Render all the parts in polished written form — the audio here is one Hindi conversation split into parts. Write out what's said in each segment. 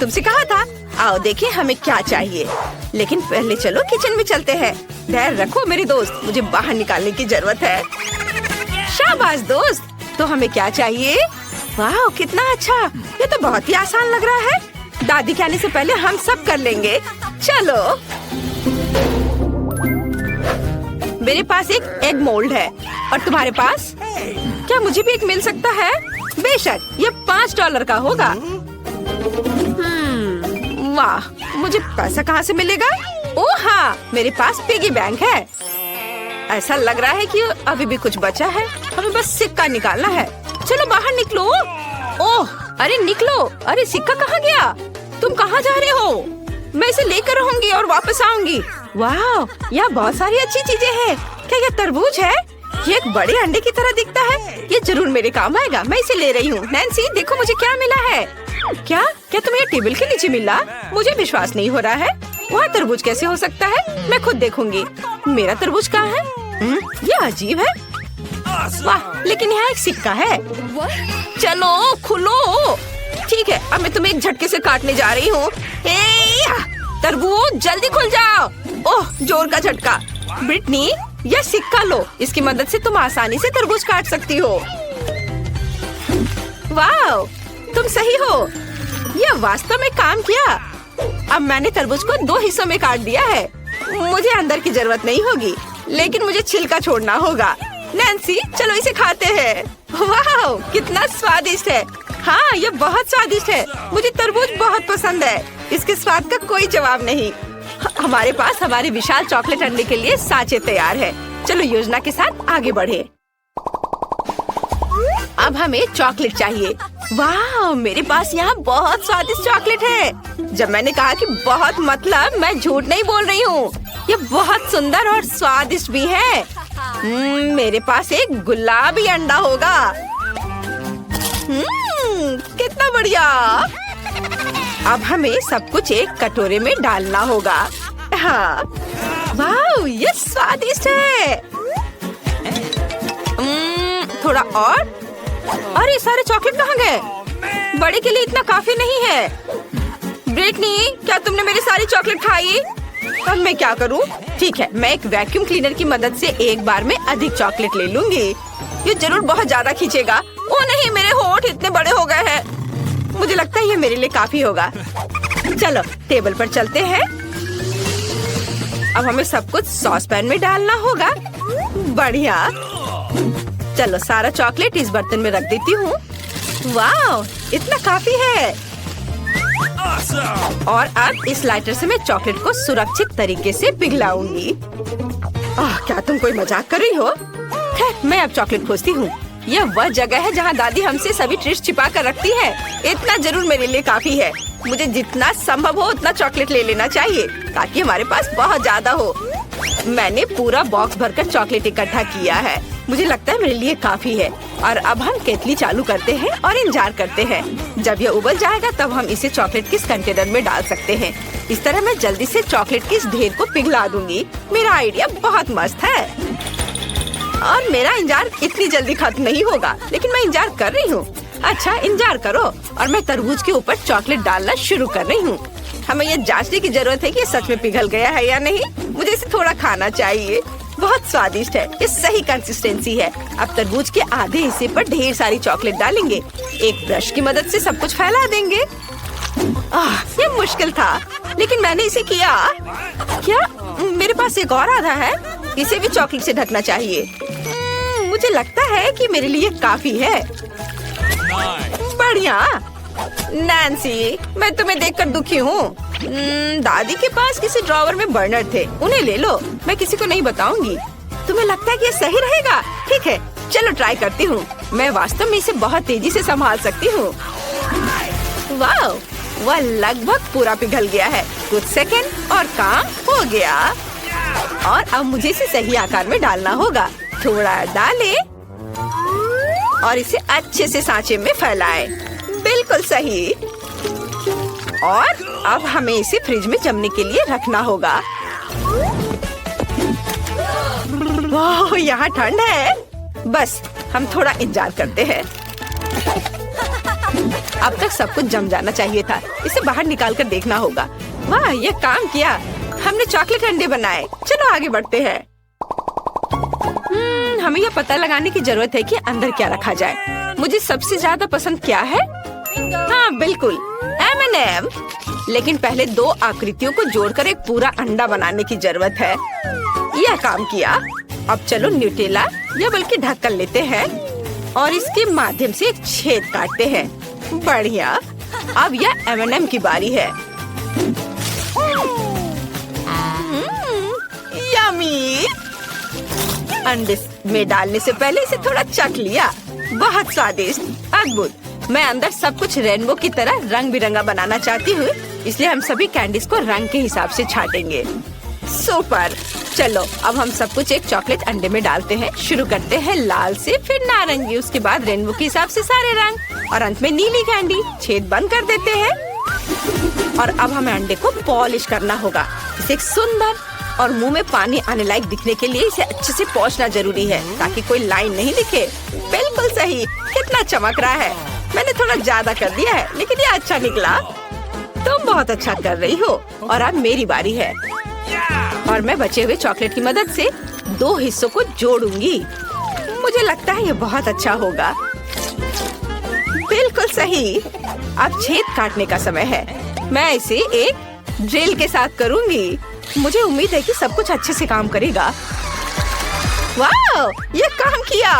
तुमसे कहा था। आओ देखिए हमें क्या चाहिए, लेकिन पहले चलो किचन में चलते हैं। धैर्य रखो मेरी दोस्त, मुझे बाहर निकालने की जरूरत है। शाबाश दोस्त, तो हमें क्या चाहिए? वाह कितना अच्छा, ये तो बहुत ही आसान लग रहा है। दादी के आने से पहले हम सब कर लेंगे। चलो, मेरे पास एक एग मोल्ड है और तुम्हारे पास? क्या मुझे भी एक मिल सकता है? बेशक, ये $5 का होगा। वाह, मुझे पैसा कहाँ से मिलेगा? ओह हाँ, मेरे पास पिगी बैंक है। ऐसा लग रहा है कि अभी भी कुछ बचा है, हमें बस सिक्का निकालना है। चलो बाहर निकलो। ओह अरे निकलो, अरे सिक्का कहाँ गया? तुम कहाँ जा रहे हो? मैं इसे लेकर रहूंगी और वापस आऊंगी। वाह, यहाँ बहुत सारी अच्छी चीजें हैं। क्या ये तरबूज है? ये एक बड़े अंडे की तरह दिखता है, ये जरूर मेरे काम आएगा। मैं इसे ले रही हूँ। नैन्सी देखो मुझे क्या मिला है। क्या क्या तुम्हें ये टेबल के नीचे मिला? मुझे विश्वास नहीं हो रहा है। वहाँ तरबूज कैसे हो सकता है? मैं खुद देखूंगी। मेरा तरबूज कहाँ है? ये अजीब है। वाह, लेकिन यहाँ एक सिक्का है। चलो खुलो। ठीक है, अब मैं तुम्हें एक झटके से काटने जा रही हूँ। तरबूज जल्दी खुल जाओ। ओह जोर का झटका। ब्रिटनी, यह सिक्का लो, इसकी मदद से तुम आसानी से तरबूज काट सकती हो। वाह, तुम सही हो, यह वास्तव में काम किया। अब मैंने तरबूज को 2 हिस्सों में काट दिया है। मुझे अंदर की जरूरत नहीं होगी, लेकिन मुझे छिलका छोड़ना होगा। नैन्सी चलो इसे खाते हैं। वाह कितना स्वादिष्ट है। हाँ ये बहुत स्वादिष्ट है, मुझे तरबूज बहुत पसंद है। इसके स्वाद का कोई जवाब नहीं। हमारे पास हमारे विशाल चॉकलेट अंडे के लिए सांचे तैयार है। चलो योजना के साथ आगे बढ़े। अब हमें चॉकलेट चाहिए। वाह, मेरे पास यहाँ बहुत स्वादिष्ट चॉकलेट है। जब मैंने कहा कि बहुत, मतलब मैं झूठ नहीं बोल रही हूँ। ये बहुत सुंदर और स्वादिष्ट भी है। मेरे पास एक गुलाबी अंडा होगा। कितना बढ़िया। अब हमें सब कुछ एक कटोरे में डालना होगा। हाँ, वाह ये स्वादिष्ट है। थोड़ा और। अरे सारे चॉकलेट कहाँ गए? बड़े के लिए इतना काफी नहीं है। ब्रिटनी, क्या तुमने मेरी सारी चॉकलेट खाई? अब मैं क्या करूँ? ठीक है, मैं एक वैक्यूम क्लीनर की मदद से एक बार में अधिक चॉकलेट ले लूंगी। ये जरूर बहुत ज्यादा खींचेगा। ओ नहीं, मेरे होंठ इतने बड़े हो गए हैं। मुझे लगता है ये मेरे लिए काफी होगा। चलो टेबल पर चलते हैं। अब हमें सब कुछ सॉस पैन में डालना होगा। बढ़िया। चलो सारा चॉकलेट इस बर्तन में रख देती हूँ। वाह इतना काफी है। और अब इस लाइटर से मैं चॉकलेट को सुरक्षित तरीके से पिघलाऊंगी। क्या तुम कोई मजाक कर रही हो? खैर मैं अब चॉकलेट खोजती हूँ। यह वह जगह है जहाँ दादी हमसे सभी ट्रीट्स छिपा कर रखती है। इतना जरूर मेरे लिए काफी है। मुझे जितना संभव हो उतना चॉकलेट ले लेना चाहिए ताकि हमारे पास बहुत ज्यादा हो। मैंने पूरा बॉक्स भरकर चॉकलेट इकट्ठा किया है। मुझे लगता है मेरे लिए काफी है। और अब हम केतली चालू करते हैं और इंतजार करते हैं। जब यह उबल जाएगा तब हम इसे चॉकलेट के इस कंटेनर में डाल सकते हैं। इस तरह मैं जल्दी से चॉकलेट के इस ढेर को पिघला दूंगी। मेरा आइडिया बहुत मस्त है और मेरा इंतजार इतनी जल्दी खत्म नहीं होगा, लेकिन मैं इंतजार कर रही हूँ। अच्छा इंतजार करो। और मैं तरबूज के ऊपर चॉकलेट डालना शुरू कर रही हूँ। हमें यह जांचने की जरूरत है कि ये सच में पिघल गया है या नहीं। मुझे इसे थोड़ा खाना चाहिए। बहुत स्वादिष्ट है, ये सही कंसिस्टेंसी है। अब तरबूज के आधे हिस्से पर ढेर सारी चॉकलेट डालेंगे। एक ब्रश की मदद से सब कुछ फैला देंगे। ये मुश्किल था, लेकिन मैंने इसे किया। क्या मेरे पास एक और आधा है? इसे भी चॉकलेट से ढकना चाहिए। मुझे लगता है कि मेरे लिए काफी है। बढ़िया। नैन्सी, मैं तुम्हें देखकर दुखी हूँ। दादी के पास किसी ड्रॉवर में बर्नर थे, उन्हें ले लो। मैं किसी को नहीं बताऊंगी। तुम्हें लगता है कि ये सही रहेगा? ठीक है, चलो ट्राई करती हूँ। मैं वास्तव में इसे बहुत तेजी से संभाल सकती हूँ। वाह, वह लगभग पूरा पिघल गया है। कुछ सेकंड और काम हो गया। और अब मुझे इसे सही आकार में डालना होगा। थोड़ा डालें और इसे अच्छे से सांचे में फैलाएं। बिल्कुल सही। और अब हमें इसे फ्रिज में जमने के लिए रखना होगा। वाह, यहाँ ठंड है। बस हम थोड़ा इंतजार करते हैं। अब तक सब कुछ जम जाना चाहिए था। इसे बाहर निकाल कर देखना होगा। वाह, ये काम किया। हमने चॉकलेट अंडे बनाए। चलो आगे बढ़ते हैं। हमें यह पता लगाने की जरूरत है कि अंदर क्या रखा जाए। मुझे सबसे ज्यादा पसंद क्या है? हाँ बिल्कुल, M&M। लेकिन पहले 2 आकृतियों को जोड़कर एक पूरा अंडा बनाने की जरूरत है। यह काम किया। अब चलो न्यूटेला या बल्कि ढक्कन लेते हैं और इसके माध्यम से एक छेद काटते हैं। बढ़िया। अब यह M&M की बारी है। यम्मी। अंडे में डालने से पहले इसे थोड़ा चख लिया। बहुत स्वादिष्ट, अद्भुत। मैं अंदर सब कुछ रेनबो की तरह रंग बिरंगा बनाना चाहती हूँ, इसलिए हम सभी कैंडीज को रंग के हिसाब से छाटेंगे। सुपर। चलो अब हम सब कुछ एक चॉकलेट अंडे में डालते हैं। शुरू करते हैं लाल से, फिर नारंगी, उसके बाद रेनबो के हिसाब से सारे रंग और अंत में नीली कैंडी। छेद बंद कर देते हैं और अब हमें अंडे को पॉलिश करना होगा। इसे एक सुंदर और मुंह में पानी आने लायक दिखने के लिए इसे अच्छे से पोंछना जरूरी है ताकि कोई लाइन नहीं दिखे। बिल्कुल सही। कितना चमक रहा है। मैंने थोड़ा ज्यादा कर दिया है लेकिन ये अच्छा निकला। तुम बहुत अच्छा कर रही हो। और अब मेरी बारी है और मैं बचे हुए चॉकलेट की मदद से 2 हिस्सों को जोड़ूंगी। मुझे लगता है ये बहुत अच्छा होगा। बिल्कुल सही। अब छेद काटने का समय है। मैं इसे एक ड्रिल के साथ करूंगी। मुझे उम्मीद है कि सब कुछ अच्छे से काम करेगा। वाह, ये काम किया।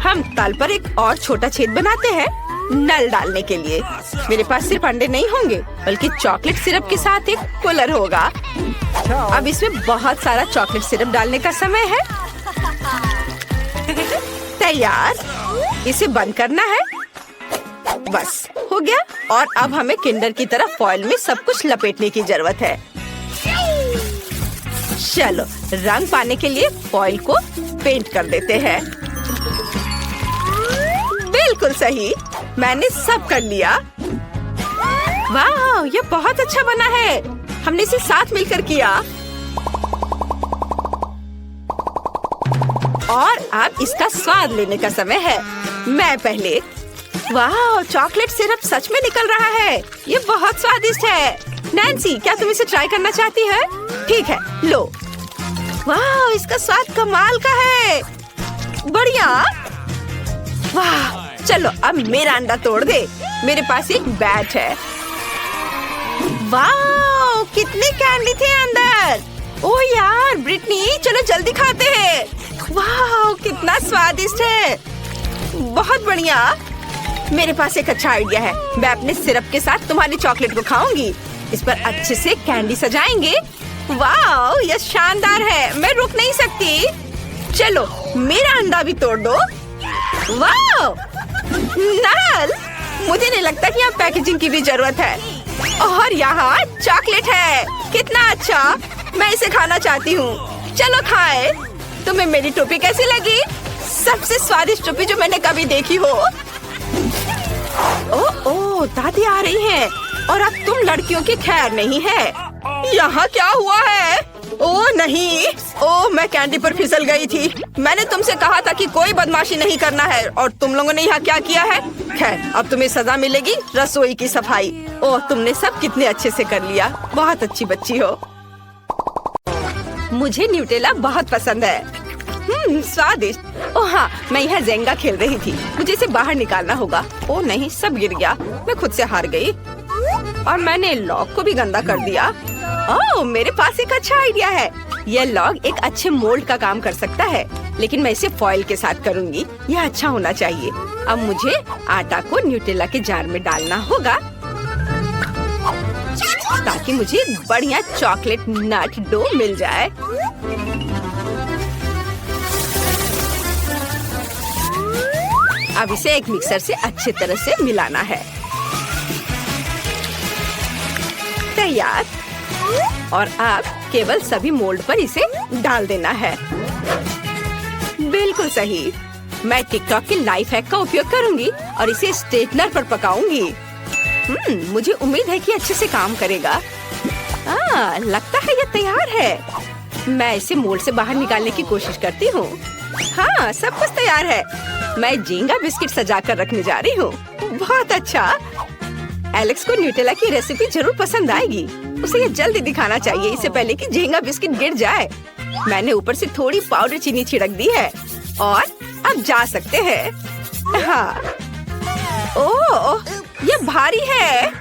हम तल पर एक और छोटा छेद बनाते हैं नल डालने के लिए। मेरे पास सिर्फ अंडे नहीं होंगे बल्कि चॉकलेट सिरप के साथ एक कूलर होगा। अब इसमें बहुत सारा चॉकलेट सिरप डालने का समय है। तैयार। इसे बंद करना है। बस हो गया। और अब हमें किंडर की तरह फॉइल में सब कुछ लपेटने की जरूरत है। चलो रंग पाने के लिए फॉइल को पेंट कर देते हैं। बिल्कुल सही। मैंने सब कर लिया। वाह, ये बहुत अच्छा बना है। हमने इसे साथ मिलकर किया। और अब इसका स्वाद लेने का समय है। मैं पहले। वाह, चॉकलेट सिरप सच में निकल रहा है। ये बहुत स्वादिष्ट है। नैन्सी, क्या तुम इसे ट्राई करना चाहती है? ठीक है, लो। वाह, इसका स्वाद कमाल का है। बढ़िया। वाह, चलो अब मेरा अंडा तोड़ दे। मेरे पास एक बैट है। वाह, कितनी कैंडी थे अंदर। ओह यार ब्रिटनी, चलो जल्दी खाते हैं। वाह, कितना स्वादिष्ट है। बहुत बढ़िया। मेरे पास एक अच्छा आइडिया है। मैं अपने सिरप के साथ तुम्हारी चॉकलेट को खाऊंगी। इस पर अच्छे से कैंडी सजाएंगे। वाह, यह शानदार है। मैं रुक नहीं सकती। चलो मेरा अंडा भी तोड़ दो। वाह, नल, मुझे नहीं लगता कि यहाँ पैकेजिंग की भी जरूरत है। और यहाँ चॉकलेट है। कितना अच्छा। मैं इसे खाना चाहती हूँ। चलो खाए। तुम्हें मेरी टोपी कैसी लगी? सबसे स्वादिष्ट टोपी जो मैंने कभी देखी हो। ओह, दादी आ रही है। और अब तुम लड़कियों की खैर नहीं है। यहाँ क्या हुआ है? ओह नहीं। ओह, मैं कैंडी पर फिसल गई थी। मैंने तुमसे कहा था कि कोई बदमाशी नहीं करना है और तुम लोगों ने यहाँ क्या किया है? खैर, अब तुम्हें सजा मिलेगी। रसोई की सफाई। ओह, तुमने सब कितने अच्छे से कर लिया। बहुत अच्छी बच्ची हो। मुझे न्यूटेला बहुत पसंद है। स्वादिष्ट। ओह हाँ, मैं यहाँ जेंगा खेल रही थी। मुझे इसे बाहर निकालना होगा। ओह नहीं, सब गिर गया। मैं खुद से हार गई और मैंने लॉग को भी गंदा कर दिया। ओह, मेरे पास एक अच्छा आइडिया है। यह लॉग एक अच्छे मोल्ड का काम कर सकता है, लेकिन मैं इसे फॉइल के साथ करूँगी। यह अच्छा होना चाहिए। अब मुझे आटा को न्यूटेला के जार में डालना होगा ताकि मुझे बढ़िया चॉकलेट नट डो मिल जाए। अब इसे एक मिक्सर से अच्छी तरह से मिलाना है। तैयार। और अब केवल सभी मोल्ड पर इसे डाल देना है। बिल्कुल सही। मैं टिकटॉक के लाइफ हैक का उपयोग करूंगी और इसे स्ट्रेटनर पर पकाऊंगी। मुझे उम्मीद है कि अच्छे से काम करेगा। लगता है ये तैयार है। मैं इसे मोल्ड से बाहर निकालने की कोशिश करती हूँ। हाँ, सब कुछ तैयार है। मैं जेंगा बिस्किट सजा कर रखने जा रही हूँ। बहुत अच्छा। एलेक्स को न्यूटेला की रेसिपी जरूर पसंद आएगी। उसे ये जल्दी दिखाना चाहिए इससे पहले कि झींगा बिस्किट गिर जाए। मैंने ऊपर से थोड़ी पाउडर चीनी छिड़क दी है और अब जा सकते हैं। हाँ। ओह, ये भारी है।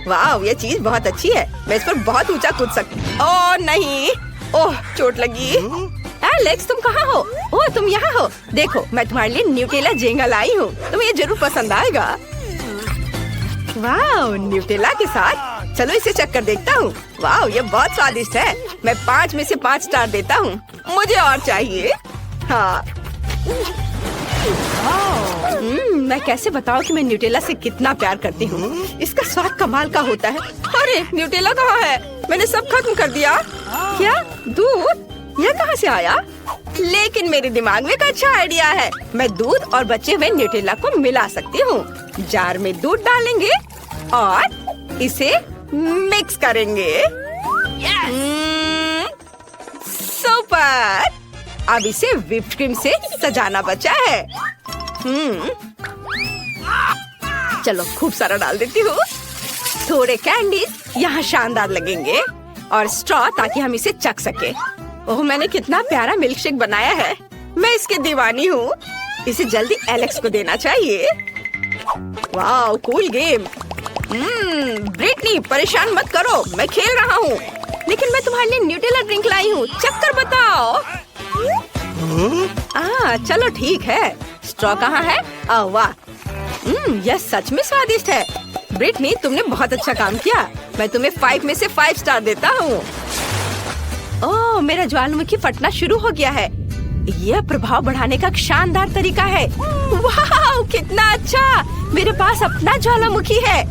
वाह, ये चीज बहुत अच्छी है। मैं इस पर बहुत ऊंचा कूद सकती। ओह नहीं, ओह चोट लगी। एलेक्स, तुम कहाँ हो? ओह, तुम यहाँ हो। देखो, मैं तुम्हारे लिए न्यूटेला जेंगा लाई हूँ। तुम्हें ये जरूर पसंद आएगा। वाह, न्यूटेला के साथ। चलो इसे चक्कर देखता हूँ। वाह, ये बहुत स्वादिष्ट है। मैं 5 में से 5 स्टार देता हूँ। मुझे और चाहिए। हाँ। मैं कैसे बताऊं कि मैं न्यूटेला से कितना प्यार करती हूँ। इसका स्वाद कमाल का होता है। अरे न्यूटेला कहाँ है? मैंने सब खत्म कर दिया। क्या दूध? यह कहाँ से आया? लेकिन मेरे दिमाग में एक अच्छा आइडिया है। मैं दूध और बचे हुए न्यूटेला को मिला सकती हूँ। जार में दूध डालेंगे और इसे मिक्स करेंगे। सुपर! अब इसे व्हिप्ड क्रीम से सजाना बचा है। चलो खूब सारा डाल देती हूँ। थोड़े कैंडीज यहाँ शानदार लगेंगे और स्ट्रॉ ताकि हम इसे चख सके। ओह, मैंने कितना प्यारा मिल्क शेक बनाया है। मैं इसकी दीवानी हूँ। इसे जल्दी एलेक्स को देना चाहिए। वाह, कूल गेम। ब्रिटनी, परेशान मत करो, मैं खेल रहा हूँ। लेकिन मैं तुम्हारे लिए न्यूटेला ड्रिंक लाई हूँ। चक्कर बताओ। चलो ठीक है। स्ट्रॉ कहाँ है? वाह, यह सच में स्वादिष्ट है। ब्रिटनी, तुमने बहुत अच्छा काम किया। मैं तुम्हें 5 में से 5 स्टार देता हूँ। ओह, मेरा ज्वालामुखी फटना शुरू हो गया है। यह प्रभाव बढ़ाने का शानदार तरीका है। वाह, कितना अच्छा! मेरे पास अपना ज्वालामुखी है।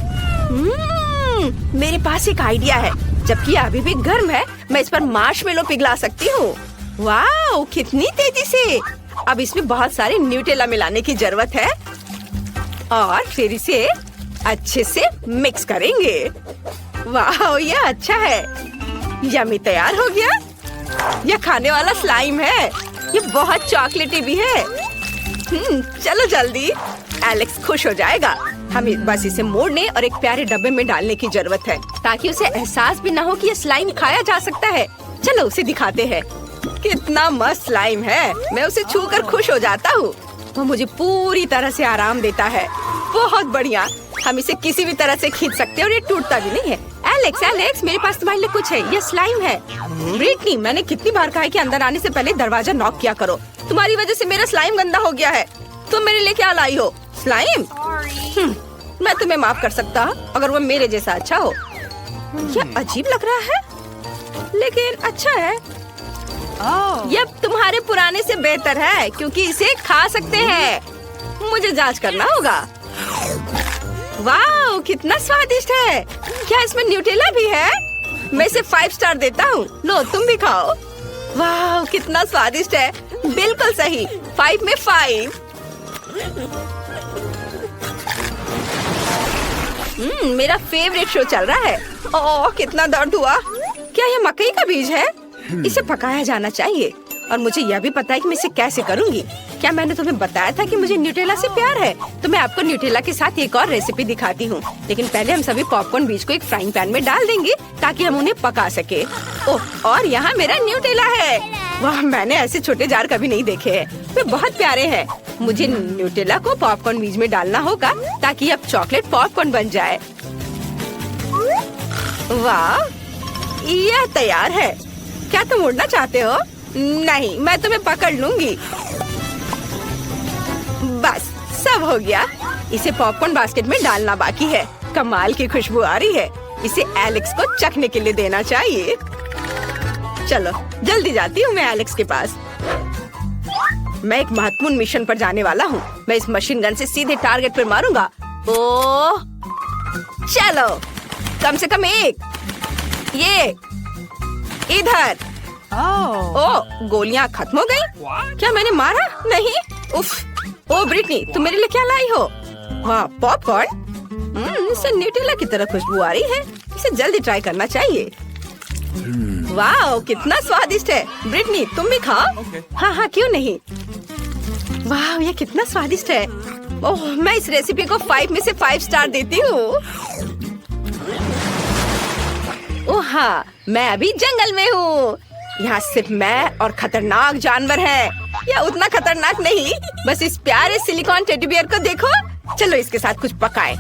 मेरे पास एक आइडिया है। जबकि अभी भी गर्म है, मैं इस पर मार्शमेलो पिघला सकती हूँ। वाह, कितनी तेजी से! अब इसमें बहुत सारे न्यूटेला मिलाने की जरूरत है और फिर इसे अच्छे से मिक्स करेंगे। वाह, यह अच्छा है। यम्मी तैयार हो गया। यह खाने वाला स्लाइम है। ये बहुत चॉकलेटी भी है। चलो जल्दी। एलेक्स खुश हो जाएगा। हमें बस इसे मोड़ने और एक प्यारे डब्बे में डालने की जरूरत है ताकि उसे एहसास भी न हो कि ये स्लाइम खाया जा सकता है। चलो उसे दिखाते हैं। कितना मस्त स्लाइम है। मैं उसे छूकर खुश हो जाता हूँ। वो मुझे पूरी तरह से आराम देता है। बहुत बढ़िया। हम इसे किसी भी तरह से खींच सकते हैं और ये टूटता भी नहीं है। एलेक्स, मेरे पास तुम्हारे लिए कुछ है। ये स्लाइम है। ब्रिटनी, मैंने कितनी बार कहा है कि अंदर आने से पहले दरवाजा नॉक किया करो। तुम्हारी वजह से मेरा स्लाइम गंदा हो गया है। तुम मेरे लिए क्या लाई हो? स्लाइम? मैं तुम्हें माफ कर सकता हूँ अगर वो मेरे जैसा अच्छा हो। यह अजीब लग रहा है लेकिन अच्छा है। यह तुम्हारे पुराने से बेहतर है क्योंकि इसे खा सकते हैं। मुझे जांच करना होगा। वाह, कितना स्वादिष्ट है। क्या इसमें न्यूटेला भी है? मैं इसे 5 स्टार देता हूँ। लो, तुम भी खाओ। वाह, कितना स्वादिष्ट है। बिल्कुल सही। 5 में 5। मेरा फेवरेट शो चल रहा है। ओह, कितना दर्द हुआ। क्या यह मकई का बीज है? इसे पकाया जाना चाहिए और मुझे यह भी पता है कि मैं इसे कैसे करूँगी। क्या मैंने तुम्हें बताया था कि मुझे न्यूटेला से प्यार है? तो मैं आपको न्यूटेला के साथ एक और रेसिपी दिखाती हूँ। लेकिन पहले हम सभी पॉपकॉर्न बीज को एक फ्राइंग पैन में डाल देंगे ताकि हम उन्हें पका सके। ओह, और यहाँ मेरा न्यूटेला है। वाह, मैंने ऐसे छोटे जार कभी नहीं देखे हैं। वे बहुत प्यारे हैं। मुझे न्यूटेला को पॉपकॉर्न बीज में डालना होगा ताकि अब चॉकलेट पॉपकॉर्न बन जाए। वाह, यह तैयार है। क्या तुम उड़ना चाहते हो? नहीं, मैं तुम्हें पकड़ लूंगी। बस, सब हो गया। इसे पॉपकॉर्न बास्केट में डालना बाकी है। कमाल की खुशबू आ रही है। इसे एलेक्स को चखने के लिए देना चाहिए। चलो जल्दी जाती हूँ मैं एलेक्स के पास। मैं एक महत्वपूर्ण मिशन पर जाने वाला हूँ। मैं इस मशीन गन से सीधे टारगेट पर मारूंगा। ओह, चलो, कम से कम एक। ये इधर। ओह, गोलियां खत्म हो गई। क्या मैंने मारा? नहीं। उफ। ओह ब्रिटनी, तुम मेरे लिए क्या लाई हो? वाह, पॉपकॉर्न। इससे न्यूटेला की तरह खुशबू आ रही है। इसे जल्दी ट्राई करना चाहिए। वाह, कितना स्वादिष्ट है। ब्रिटनी, तुम भी खाओ। हाँ हाँ, क्यों नहीं। वाह, ये कितना स्वादिष्ट है। ओह, मैं इस रेसिपी को 5 में से 5 स्टार देती हूँ। ओह हाँ, मैं अभी जंगल में हूँ। यहाँ सिर्फ मैं और खतरनाक जानवर हैं। या उतना खतरनाक नहीं, बस इस प्यारे सिलिकॉन टेडी बियर को देखो। चलो इसके साथ कुछ पकाएं।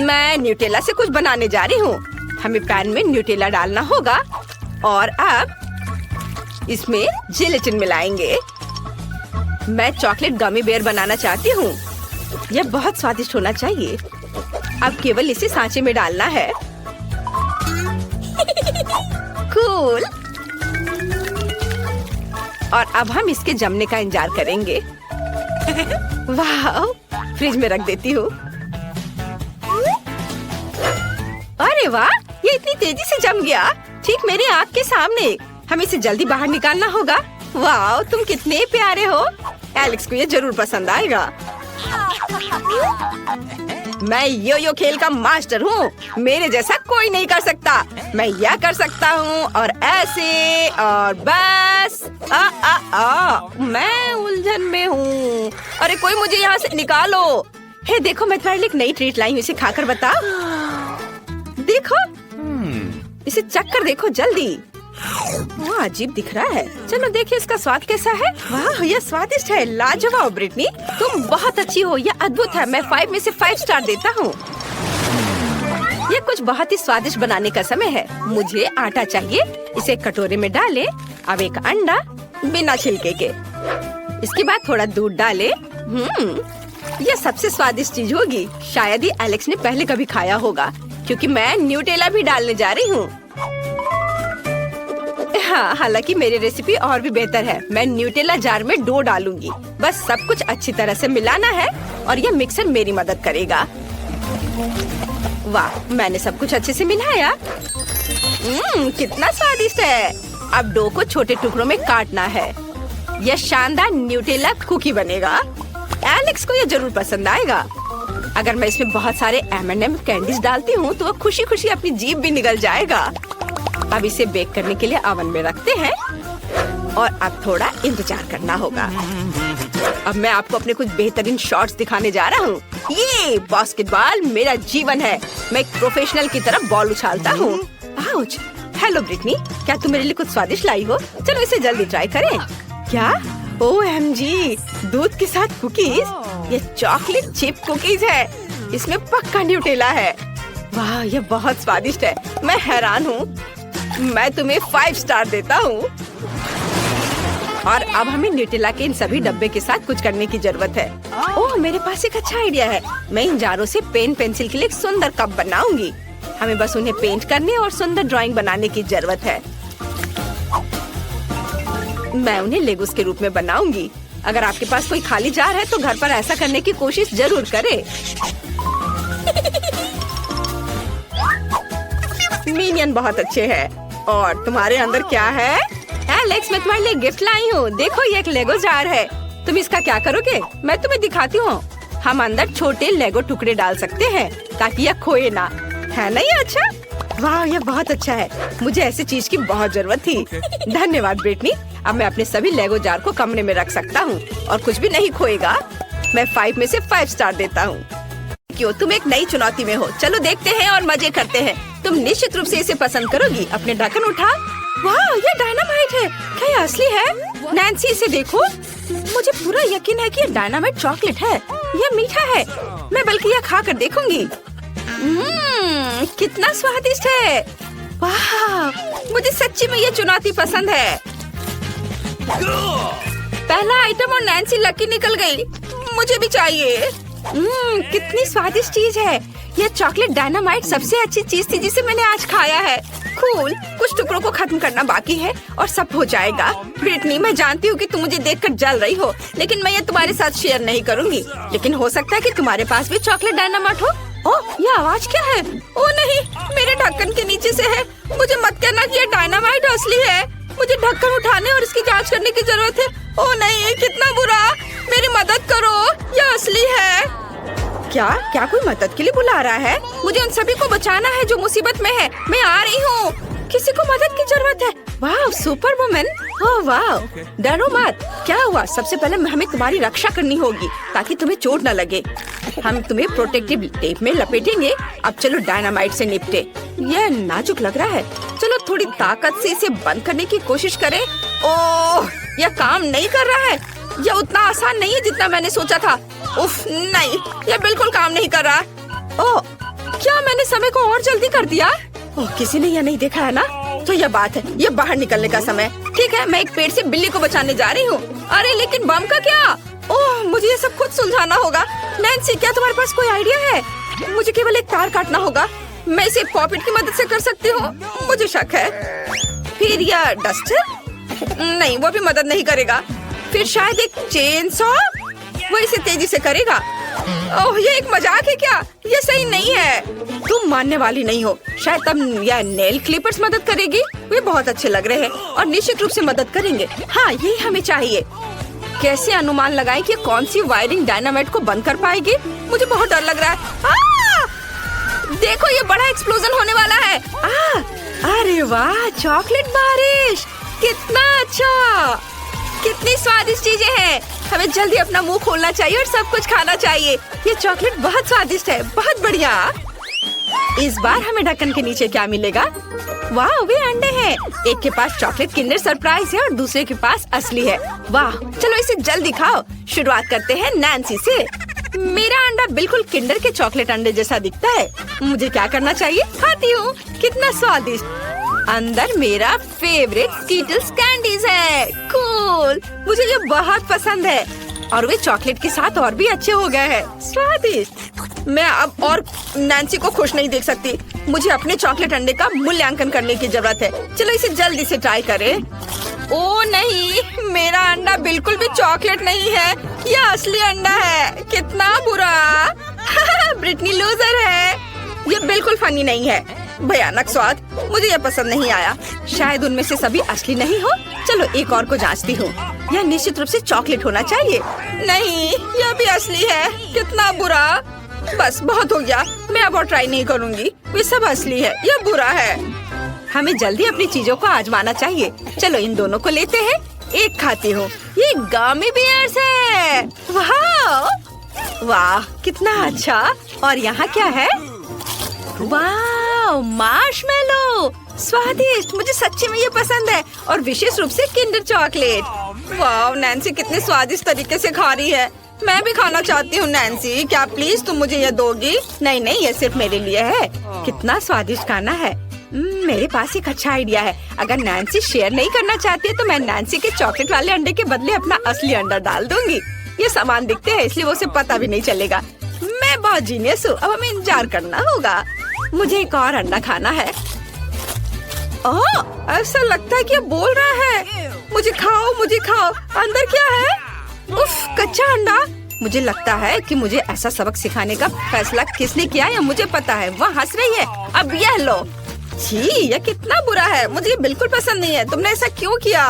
मैं न्यूटेला से कुछ बनाने जा रही हूँ। हमें पैन में न्यूटेला डालना होगा और अब इसमें जेलेटिन मिलाएंगे। मैं चॉकलेट गमी बेयर बनाना चाहती हूँ। यह बहुत स्वादिष्ट होना चाहिए। अब केवल इसे सांचे में डालना है। कूल। और अब हम इसके जमने का इंतजार करेंगे। वाह, फ्रिज में रख देती हूँ। अरे वाह, ये इतनी तेजी से जम गया, ठीक मेरी आँख के सामने। हमें इसे जल्दी बाहर निकालना होगा। वाह, तुम कितने प्यारे हो। एलेक्स को ये जरूर पसंद आएगा। मैं यो खेल का मास्टर हूँ। मेरे जैसा कोई नहीं कर सकता। मैं यह कर सकता हूँ और ऐसे और बस। मैं उलझन में हूँ। अरे कोई मुझे यहाँ से निकालो। हे देखो, मैं तुम्हारे लिए एक नई ट्रीट लाई हूँ। इसे खाकर बता। देखो, इसे चक्कर देखो जल्दी। वाह, अजीब दिख रहा है। चलो देखिए इसका स्वाद कैसा है। वाह, यह स्वादिष्ट है। लाजवाब ब्रिटनी, तुम बहुत अच्छी हो। यह अद्भुत है। मैं 5 में से 5 स्टार देता हूँ। यह कुछ बहुत ही स्वादिष्ट बनाने का समय है। मुझे आटा चाहिए। इसे कटोरे में डालें। अब एक अंडा बिना छिलके के। इसके बाद थोड़ा दूध डालें। यह सबसे स्वादिष्ट चीज होगी। शायद ही एलेक्स ने पहले कभी खाया होगा, क्योंकि मैं न्यूटेला भी डालने जा रही हूँ। हाँ, हालांकि मेरी रेसिपी और भी बेहतर है। मैं न्यूटेला जार में डो डालूंगी। बस सब कुछ अच्छी तरह से मिलाना है और यह मिक्सर मेरी मदद करेगा। वाह, मैंने सब कुछ अच्छे से मिलाया। कितना स्वादिष्ट है। अब डो को छोटे टुकड़ों में काटना है। यह शानदार न्यूटेला कुकी बनेगा। एलेक्स को यह जरूर पसंद आएगा। अगर मैं इसमें बहुत सारे M&M कैंडीज डालती हूँ तो वह खुशी खुशी अपनी जीभ भी निगल जाएगा। अब इसे बेक करने के लिए ओवन में रखते हैं और अब थोड़ा इंतजार करना होगा। अब मैं आपको अपने कुछ बेहतरीन शॉट्स दिखाने जा रहा हूँ। ये बास्केटबॉल मेरा जीवन है। मैं एक प्रोफेशनल की तरह बॉल उछालता हूँ। आउच। हेलो ब्रिटनी, क्या तुम मेरे लिए कुछ स्वादिष्ट लाई हो? चलो इसे जल्दी ट्राई करें। क्या? OMG, दूध के साथ कुकीज। ये चॉकलेट चिप कुकीज है। इसमें पक्का न्यूटेला है। वाह, ये बहुत स्वादिष्ट है। मैं हैरान हूँ। मैं तुम्हें 5 स्टार देता हूँ। और अब हमें न्यूटेला के इन सभी डब्बे के साथ कुछ करने की जरूरत है। ओह, मेरे पास एक अच्छा आइडिया है। मैं इन जारों से पेन पेंसिल के लिए एक सुंदर कप बनाऊंगी। हमें बस उन्हें पेंट करने और सुंदर ड्राइंग बनाने की जरूरत है। मैं उन्हें लेगोस के रूप में बनाऊंगी। अगर आपके पास कोई खाली जार है तो घर पर ऐसा करने की कोशिश जरूर करें। मिनियन बहुत अच्छे हैं। और तुम्हारे अंदर क्या है? एलेक्स, मैं तुम्हारे लिए गिफ्ट लाई हूँ। देखो, ये एक लेगो जार है। तुम इसका क्या करोगे? मैं तुम्हें दिखाती हूँ। हम अंदर छोटे लेगो टुकड़े डाल सकते हैं ताकि यह खोए ना। है ना ये अच्छा? वाह, यह बहुत अच्छा है। मुझे ऐसी चीज की बहुत जरूरत थी। धन्यवाद ब्रिटनी। अब मैं अपने सभी लेगो जार को कमरे में रख सकता हूँ और कुछ भी नहीं खोएगा। मैं 5 में से 5 स्टार देता हूँ। क्यों, तुम एक नई चुनौती में हो। चलो देखते हैं और मजे करते हैं। तुम निश्चित रूप से इसे पसंद करोगी। अपने ढक्कन उठा। वाह, ये डायनामाइट है। क्या ये असली है? नैन्सी, इसे देखो। मुझे पूरा यकीन है कि ये डायनामाइट चॉकलेट है। यह मीठा है। मैं बल्कि यह खा कर देखूंगी। कितना स्वादिष्ट है। वाह, मुझे सच्ची में ये चुनौती पसंद है। पहला आइटम और नैन्सी लकी निकल गई। मुझे भी चाहिए। कितनी स्वादिष्ट चीज है। यह चॉकलेट डायनामाइट सबसे अच्छी चीज थी जिसे मैंने आज खाया है। कूल। कुछ टुकड़ों को खत्म करना बाकी है और सब हो जाएगा। ब्रिटनी, मैं जानती हूँ कि तुम मुझे देखकर जल रही हो, लेकिन मैं ये तुम्हारे साथ शेयर नहीं करूँगी। लेकिन हो सकता है कि तुम्हारे पास भी चॉकलेट डायनामाइट हो। ओह, ये आवाज क्या है? ओह नहीं, मेरे ढक्कन के नीचे से है। मुझे मत कहना कि ये डायनामाइट असली है। मुझे ढक्कन उठाने और इसकी जांच करने की जरूरत है। ओह नहीं, कितना बुरा। मेरी मदद करो, यह असली है। क्या कोई मदद के लिए बुला रहा है? मुझे उन सभी को बचाना है जो मुसीबत में है। मैं आ रही हूँ। किसी को मदद की जरूरत है। वाह सुपर वुमन। ओह वाह, डरो मत। क्या हुआ? सबसे पहले हमें तुम्हारी रक्षा करनी होगी ताकि तुम्हें चोट न लगे। हम तुम्हें प्रोटेक्टिव टेप में लपेटेंगे। अब चलो डायनामाइट से निपटे। यह नाजुक लग रहा है। चलो थोड़ी ताकत से इसे बंद करने की कोशिश करें। ओह, यह काम नहीं कर रहा है। यह उतना आसान नहीं है जितना मैंने सोचा था। उफ, नहीं, यह बिल्कुल काम नहीं कर रहा। ओह, क्या मैंने समय को और जल्दी कर दिया? ओह, किसी ने यह नहीं देखा है ना? तो यह बात है, यह बाहर निकलने का समय। ठीक है, मैं एक पेड़ से बिल्ली को बचाने जा रही हूँ। अरे लेकिन बम का क्या? ओह, मुझे ये सब खुद सुलझाना होगा। नैन्सी, क्या तुम्हारे पास कोई आइडिया है? मुझे केवल एक तार काटना होगा। मैं इसे पॉपिट की मदद से कर सकती हूँ। मुझे शक है। फिर यह डस्टर? नहीं, वो भी मदद नहीं करेगा। फिर शायद एक चेन सॉ, वो इसे तेजी से करेगा। ओह, ये एक मजाक है क्या? ये सही नहीं है। तुम मानने वाली नहीं हो। शायद तब यह नेल क्लिपर्स मदद करेगी। वे बहुत अच्छे लग रहे हैं और निश्चित रूप से मदद करेंगे। हाँ, यही हमें चाहिए। कैसे अनुमान लगाएं कि कौन सी वायरिंग डायनामाइट को बंद कर पाएगी? मुझे बहुत डर लग रहा है। देखो, ये बड़ा एक्सप्लोजन होने वाला है। अरे वाह, चॉकलेट बारिश, कितना अच्छा, कितनी स्वादिष्ट चीजें हैं। हमें जल्दी अपना मुंह खोलना चाहिए और सब कुछ खाना चाहिए। ये चॉकलेट बहुत स्वादिष्ट है, बहुत बढ़िया। इस बार हमें ढक्कन के नीचे क्या मिलेगा? वाह, वे अंडे हैं। एक के पास चॉकलेट किंडर सरप्राइज है और दूसरे के पास असली है। वाह, चलो इसे जल्दी खाओ। शुरुआत करते हैं नैन्सी से। मेरा अंडा बिल्कुल किंडर के चॉकलेट अंडे जैसा दिखता है। मुझे क्या करना चाहिए? खाती हूँ। कितना स्वादिष्ट। अंदर मेरा फेवरेट स्कीटल्स कैंडीज है। कूल, मुझे ये बहुत पसंद है और वे चॉकलेट के साथ और भी अच्छे हो गए हैं। स्वादिष्ट। मैं अब और नैन्सी को खुश नहीं देख सकती। मुझे अपने चॉकलेट अंडे का मूल्यांकन करने की जरूरत है। चलो इसे जल्दी से ट्राई करें। ओ नहीं, मेरा अंडा बिल्कुल भी चॉकलेट नहीं है। यह असली अंडा है। कितना बुरा। ब्रिटनी लूजर है। ये बिल्कुल फनी नहीं है। भयानक स्वाद, मुझे यह पसंद नहीं आया। शायद उनमें से सभी असली नहीं हो। चलो एक और को जांचती हूँ। यह निश्चित रूप से चॉकलेट होना चाहिए। नहीं, यह भी असली है। कितना बुरा। बस बहुत हो गया, मैं अब और ट्राई नहीं करूँगी। वे सब असली है, यह बुरा है। हमें जल्दी अपनी चीजों को आजमाना चाहिए। चलो इन दोनों को लेते हैं। एक खाती हूँ। ये गमी बियर्स है। वाह वाह, कितना अच्छा। और यहाँ क्या है? वाह, मार्शमेलो, स्वादिष्ट। मुझे सच्ची में ये पसंद है और विशेष रूप से किंडर चॉकलेट। वाह, नैन्सी कितने स्वादिष्ट तरीके से खा रही है। मैं भी खाना चाहती हूँ। नैन्सी, क्या प्लीज तुम मुझे ये दोगी? नहीं नहीं, ये सिर्फ मेरे लिए है। कितना स्वादिष्ट खाना है। मेरे पास एक अच्छा आइडिया है। अगर नैन्सी शेयर नहीं करना चाहती है तो मैं नैन्सी के चॉकलेट वाले अंडे के बदले अपना असली अंडा डाल दूंगी। ये समान दिखते हैं इसलिए उसे पता भी नहीं चलेगा। मैं बहुत जीनियस हूँ। अब हमें इंतजार करना होगा। मुझे एक और अंडा खाना है। ओह, ऐसा लगता है कि ये बोल रहा है। मुझे खाओ, मुझे खाओ। अंदर क्या है? उफ, कच्चा अंडा। मुझे लगता है कि मुझे ऐसा सबक सिखाने का फैसला किसने किया है मुझे पता है। वह हंस रही है। अब यह लो। छी, यह कितना बुरा है। मुझे ये बिल्कुल पसंद नहीं है। तुमने ऐसा क्यों किया?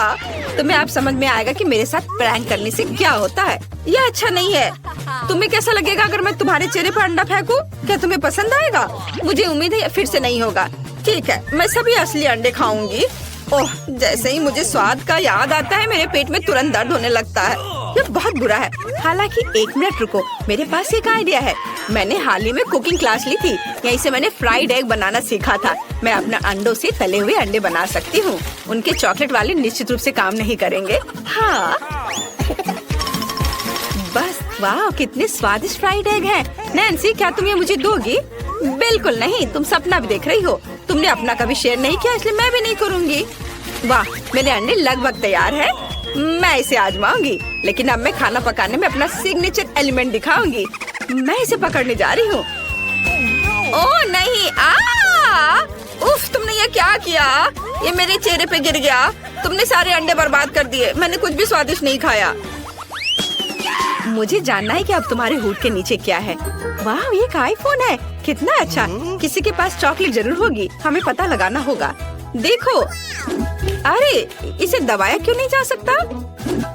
तुम्हें अब समझ में आएगा कि मेरे साथ प्रैंक करने से क्या होता है। यह अच्छा नहीं है। तुम्हें कैसा लगेगा अगर मैं तुम्हारे चेहरे पर अंडा फेंकूं? क्या तुम्हें पसंद आएगा? मुझे उम्मीद है फिर से नहीं होगा। ठीक है, मैं सभी असली अंडे खाऊंगी। ओह, जैसे ही मुझे स्वाद का याद आता है मेरे पेट में तुरंत दर्द होने लगता है। यह बहुत बुरा है। हालांकि एक मिनट रुको, मेरे पास एक आइडिया है। मैंने हाल ही में कुकिंग क्लास ली थी। यहीं से मैंने फ्राइड एग बनाना सीखा था। मैं अपने अंडों से तले हुए अंडे बना सकती हूँ। उनके चॉकलेट वाले निश्चित रूप से काम नहीं करेंगे। हाँ, बस वाह, कितने स्वादिष्ट फ्राइड एग हैं। नैन्सी, क्या तुम ये मुझे दोगी? बिल्कुल नहीं, तुम सपना भी देख रही हो। तुमने अपना कभी शेयर नहीं किया इसलिए मैं भी नहीं करूँगी। वाह, मेरे अंडे लगभग तैयार है। मैं इसे आजमाऊंगी, लेकिन अब मैं खाना पकाने में अपना सिग्नेचर एलिमेंट दिखाऊंगी। मैं इसे पकड़ने जा रही हूँ। ओह नहीं, उफ, तुमने ये क्या किया? ये मेरे चेहरे पे गिर गया। तुमने सारे अंडे बर्बाद कर दिए। मैंने कुछ भी स्वादिष्ट नहीं खाया। मुझे जानना है कि अब तुम्हारे हुड के नीचे क्या है। वाह, ये एक आईफोन है। कितना अच्छा। किसी के पास चॉकलेट जरूर होगी। हमें पता लगाना होगा। देखो, अरे इसे दबाया क्यों नहीं जा सकता?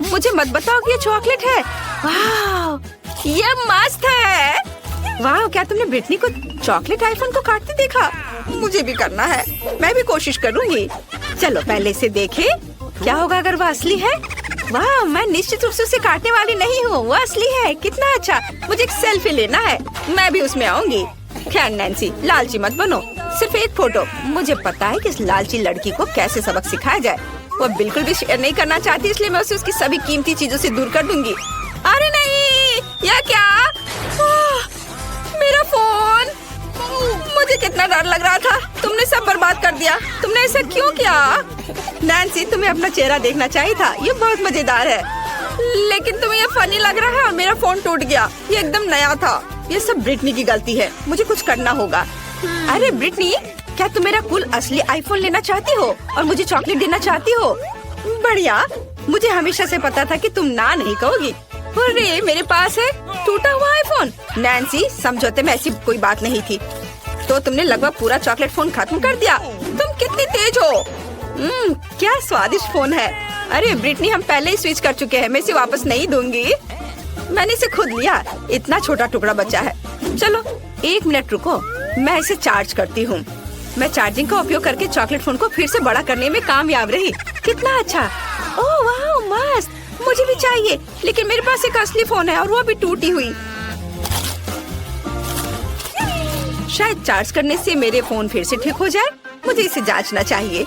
मुझे मत बताओ कि ये चॉकलेट है। वाह, ये मस्त है। वाह, क्या तुमने ब्रिटनी को चॉकलेट आईफोन को काटते देखा? मुझे भी करना है। मैं भी कोशिश करूंगी। चलो पहले इसे देखे, क्या होगा अगर वो असली है। वाह, मैं निश्चित रूप से उसे काटने वाली नहीं हूँ, वो असली है। कितना अच्छा, मुझे एक सेल्फी लेना है, मैं भी उसमें आऊंगी। खैर नैन्सी, लालची मत बनो, सिर्फ एक फोटो। मुझे पता है कि इस लालची लड़की को कैसे सबक सिखाया जाए। वो बिल्कुल भी शेयर नहीं करना चाहती, इसलिए मैं उसे उसकी सभी कीमती चीजों से दूर कर दूंगी। अरे नहीं, यह क्या? मेरा फोन! मुझे कितना डर लग रहा था, तुमने सब बर्बाद कर दिया। तुमने ऐसा क्यों किया? नैन्सी, तुम्हें अपना चेहरा देखना चाहिए था, ये बहुत मजेदार है। लेकिन तुम्हें ये फनी लग रहा है और मेरा फोन टूट गया, ये एकदम नया था। ये सब ब्रिटनी की गलती है, मुझे कुछ करना होगा। अरे ब्रिटनी, क्या तुम मेरा कूल असली आईफोन लेना चाहती हो और मुझे चॉकलेट देना चाहती हो? बढ़िया, मुझे हमेशा से पता था कि तुम ना नहीं कहोगी। अरे मेरे पास है टूटा हुआ आईफोन। नैन्सी, समझौते में ऐसी कोई बात नहीं थी। तो तुमने लगभग पूरा चॉकलेट फोन खत्म कर दिया। तुम कितनी तेज हो। क्या स्वादिष्ट फोन है। अरे ब्रिटनी, हम पहले ही स्विच कर चुके हैं, मैं इसे वापस नहीं दूंगी। मैंने इसे खुद लिया, इतना छोटा टुकड़ा बचा है। चलो 1 मिनट रुको, मैं इसे चार्ज करती हूँ। मैं चार्जिंग का उपयोग करके चॉकलेट फोन को फिर से बड़ा करने में कामयाब रही। कितना अच्छा। ओह वाह, मस्त, मुझे भी चाहिए। लेकिन मेरे पास एक असली फोन है और वो भी टूटी हुई। शायद चार्ज करने से मेरे फोन फिर से ठीक हो जाए। मुझे इसे जांचना चाहिए।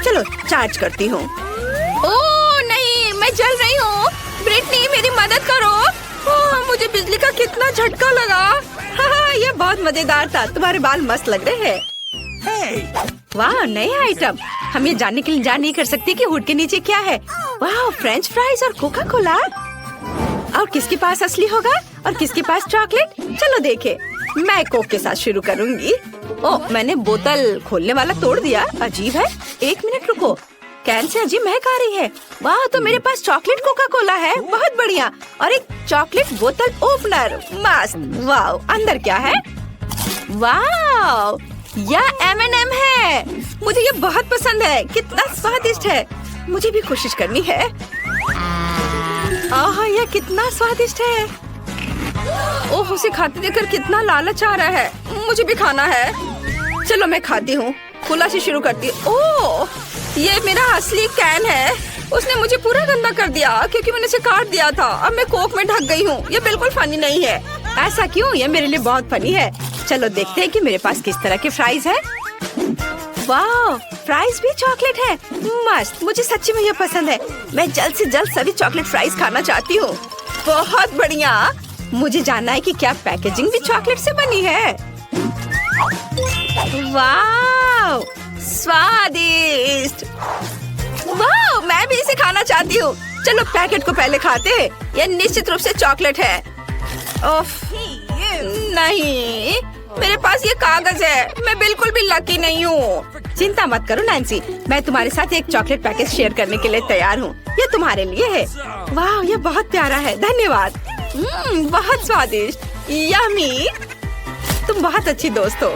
चलो चार्ज करती हूँ। ओह नहीं, मैं जल रही हूँ। ब्रिटनी, मेरी मदद करो। ओह, मुझे बिजली का कितना झटका लगा। हाँ, ये बहुत मजेदार था। तुम्हारे बाल मस्त लग रहे हैं। वाह, नए आइटम। हम ये जानने के लिए इंतजार नहीं कर सकते कि हुड के नीचे क्या है। वाह, फ्रेंच फ्राइज और कोका कोला। और किसके पास असली होगा और किसके पास चॉकलेट? चलो देखे। मैं कोक के साथ शुरू करूंगी। ओह, मैंने बोतल खोलने वाला तोड़ दिया। अजीब है। 1 मिनट रुको, कैन से अजीब महक आ रही है। वाह, तो मेरे पास चॉकलेट कोका कोला है। बहुत बढ़िया। और एक चॉकलेट बोतल ओपनर। मस्त। वाह, अंदर क्या है? वाह, यह M&M है। मुझे ये बहुत पसंद है। कितना स्वादिष्ट है। मुझे भी कोशिश करनी है। आह, यह कितना स्वादिष्ट है। ओह, उसे खाते देखकर कितना लालच आ रहा है। मुझे भी खाना है। चलो मैं खाती हूँ। खुला से शुरू करती हूँ। ओह, ये मेरा असली कैन है। उसने मुझे पूरा गंदा कर दिया क्योंकि मैंने इसे काट दिया था। अब मैं कोक में ढक गई हूँ। ये बिल्कुल फनी नहीं है। ऐसा क्यों? ये मेरे लिए बहुत फनी है। चलो देखते हैं कि मेरे पास किस तरह के फ्राइज है। वाह, फ्राइज भी चॉकलेट है। मस्त, मुझे सच्ची में ये पसंद है। मैं जल्द से जल्द सभी चॉकलेट फ्राइज खाना चाहती हूँ। बहुत बढ़िया। मुझे जानना है कि क्या पैकेजिंग भी चॉकलेट से बनी है। वाह, स्वादिष्ट। वाह, मैं भी इसे खाना चाहती हूँ। चलो पैकेट को पहले खाते हैं। यह निश्चित रूप से चॉकलेट है। ओफ, नहीं, मेरे पास ये कागज है। मैं बिल्कुल भी लकी नहीं हूँ। चिंता मत करो नैन्सी, मैं तुम्हारे साथ एक चॉकलेट पैकेज शेयर करने के लिए तैयार हूँ। ये तुम्हारे लिए है। वाह, ये बहुत प्यारा है। धन्यवाद। बहुत स्वादिष्ट। यम्मी। तुम बहुत अच्छी दोस्त हो।